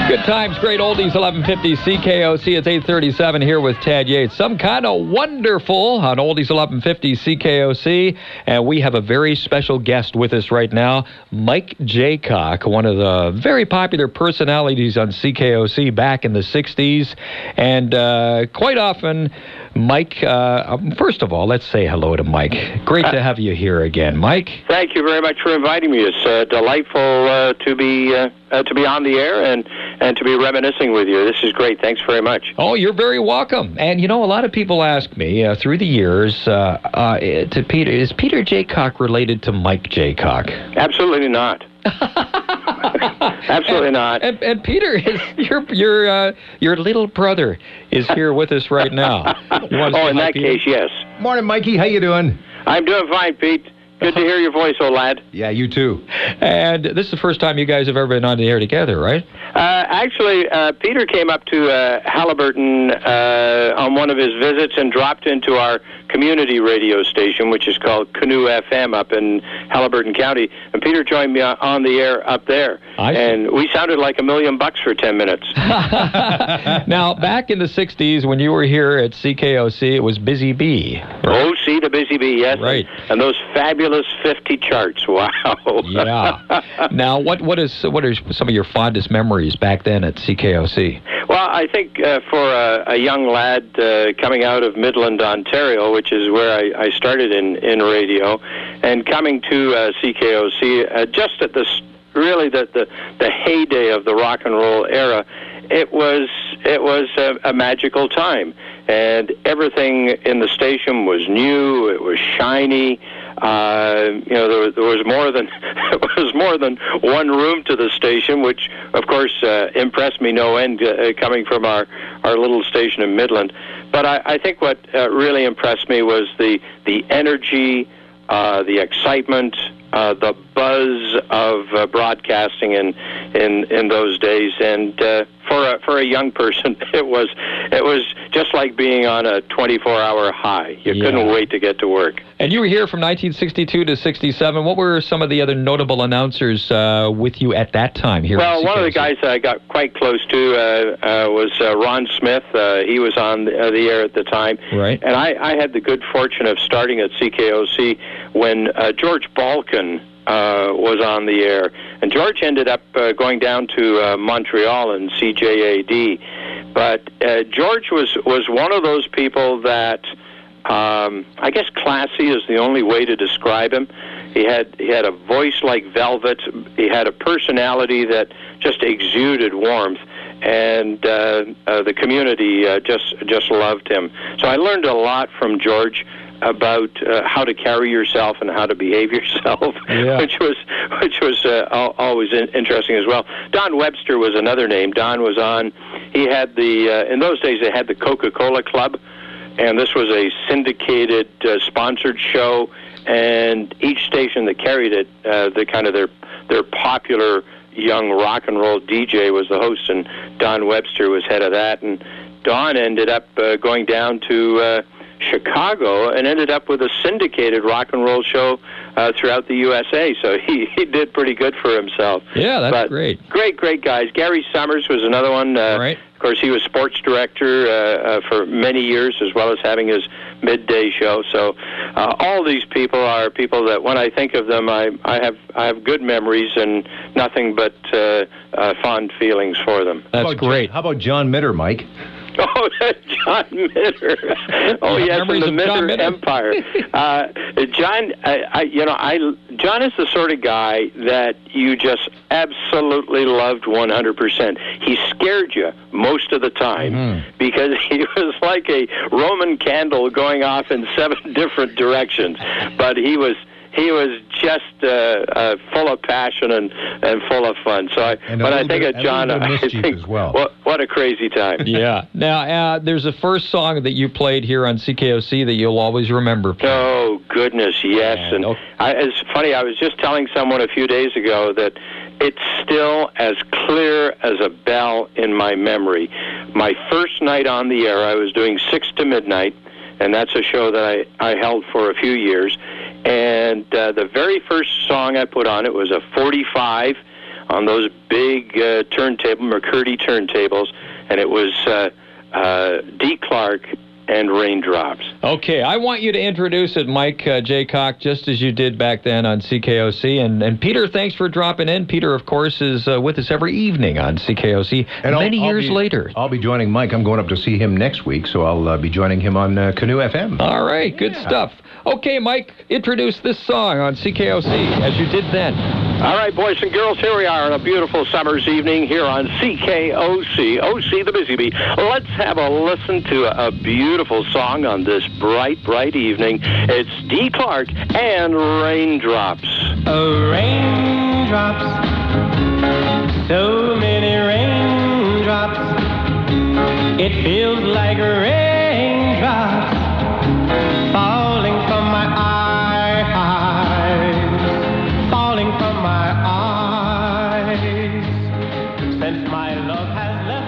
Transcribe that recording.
Good times, great oldies, 1150 CKOC. It's 8:37 here with Tad Yates. Some kind of wonderful on oldies 1150 CKOC. And we have a very special guest with us right now, Mike Jaycock, one of the very popular personalities on CKOC back in the 60s. And quite often, Mike, first of all, let's say hello to Mike. Great to have you here again, Mike. Thank you very much for inviting me. It's delightful to be on the air and to be reminiscing with you. This is great. Thanks very much. Oh, you're very welcome. And, you know, a lot of people ask me through the years, to Peter, is Peter Jaycock related to Mike Jaycock? Absolutely not. Absolutely not. And Peter, is your little brother is here with us right now. Oh, in that case, yes. Morning, Mikey. How you doing? I'm doing fine, Pete. Good to hear your voice, old lad. Yeah, you too. And this is the first time you guys have ever been on the air together, right? Actually, Peter came up to Halliburton on one of his visits and dropped into our community radio station, which is called Canoe FM up in Halliburton County. And Peter joined me on the air up there. And we sounded like $1 million for 10 minutes. Now, back in the 60s, when you were here at CKOC, it was Busy Bee. Right? Oh, see, the Busy Bee, yes. Right. And those fabulous 50 charts. Wow. Yeah. Now, what are some of your fondest memories back then at CKOC? Well, I think for a young lad coming out of Midland, Ontario, which is where I started in radio, and coming to CKOC just at the heyday of the rock and roll era, it was a magical time, and everything in the station was new. It was shiny. There was more than one room to the station, which of course impressed me no end coming from our little station in Midland. But I think what really impressed me was the energy, the excitement, the buzz of broadcasting in those days, and for a young person, it was just like being on a 24-hour high. You couldn't wait to get to work. And you were here from 1962 to 67. What were some of the other notable announcers with you at that time here? Well, one of the guys I got quite close to was Ron Smith. He was on the air at the time. Right. And I had the good fortune of starting at CKOC when George Balkan was on the air. And George ended up going down to Montreal and CJAD. But George was one of those people that, I guess classy is the only way to describe him. He had a voice like velvet. He had a personality that just exuded warmth. And the community just loved him. So I learned a lot from George about how to carry yourself and how to behave yourself, which was always interesting as well. Don Webster was another name. Don was on. He had in those days they had the Coca-Cola Club, and this was a syndicated sponsored show, and each station that carried it, their popular young rock and roll DJ was the host, and Don Webster was head of that. And Don ended up going down to Chicago and ended up with a syndicated rock and roll show throughout the USA. So he did pretty good for himself. Yeah, that's great. Great guys. Gary Summers was another one. Right. Of course, he was sports director for many years, as well as having his midday show. So all these people are people that, when I think of them, I have good memories and nothing but fond feelings for them. That's great. How about John Mitter, Mike? Oh, John Mitter. Oh, yes, in the Mitter Empire. John, John is the sort of guy that you just absolutely loved 100%. He scared you most of the time because he was like a Roman candle going off in 7 different directions. But he was just full of passion and full of fun. So when I think of John, I think, as well. What a crazy time. Yeah. Now, there's a first song that you played here on CKOC that you'll always remember playing. Oh, goodness, yes. And it's funny, I was just telling someone a few days ago that it's still as clear as a bell in my memory. My first night on the air, I was doing 6 to midnight, and that's a show that I held for a few years. And the very first song I put on, it was a 45 on those big McCurdy turntables, and it was D. Clark and Raindrops. Okay, I want you to introduce it, Mike Jaycock, just as you did back then on CKOC. And Peter, thanks for dropping in. Peter, of course, is with us every evening on CKOC and many years later. I'll be joining Mike. I'm going up to see him next week, so I'll be joining him on Canoe FM. All right, good stuff. Okay, Mike, introduce this song on CKOC as you did then. All right, boys and girls, here we are on a beautiful summer's evening here on CKOC, OC the Busy Bee. Let's have a listen to a beautiful song on this bright, bright evening. It's D. Clark and Raindrops. Oh, raindrops, so many raindrops, it feels like raindrops falling from my eyes, falling from my eyes, since my love has left